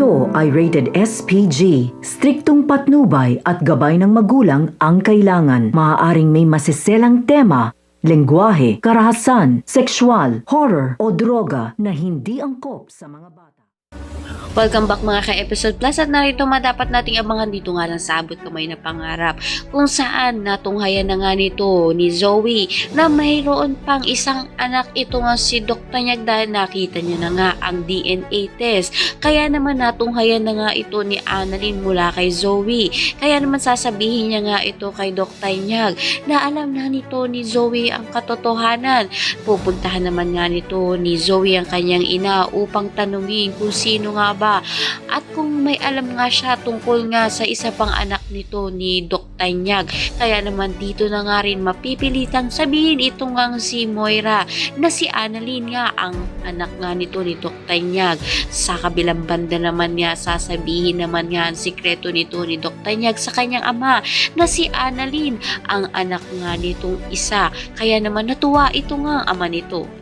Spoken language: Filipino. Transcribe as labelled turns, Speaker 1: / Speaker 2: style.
Speaker 1: Ito ay rated SPG. Striktong patnubay at gabay ng magulang ang kailangan. Maaaring may masiselang tema, lengguwahe, karahasan, sexual, horror o droga na hindi angkop sa mga bata.
Speaker 2: Welcome back mga ka-episode plus at narito dapat nating abangan dito nga lang sa abot kamay na pangarap kung saan natunghayan na nga nito ni Zoe na mayroon pang isang anak ito nga si Dr. Nyag dahil nakita niya na nga ang DNA test. Kaya naman natunghayan na nga ito ni Annalyn mula kay Zoe. Kaya naman sasabihin niya nga ito kay Dr. Nyag na alam na nito ni Zoe ang katotohanan. Pupuntahan naman nga nito ni Zoe ang kanyang ina upang tanungin kung sino nga ba at kung may alam nga siya tungkol nga sa isa pang anak nito ni Dr. Nyag. Kaya naman dito na nga rin mapipilitang sabihin ito nga si Moira na si Annalyn nga ang anak nga nito ni Dr. Nyag. Sa kabilang banda naman nga sasabihin naman nga ang sikreto nito ni Dr. Nyag sa kanyang ama na si Annalyn ang anak nga nitong isa. Kaya naman natuwa ito nga ang ama nito.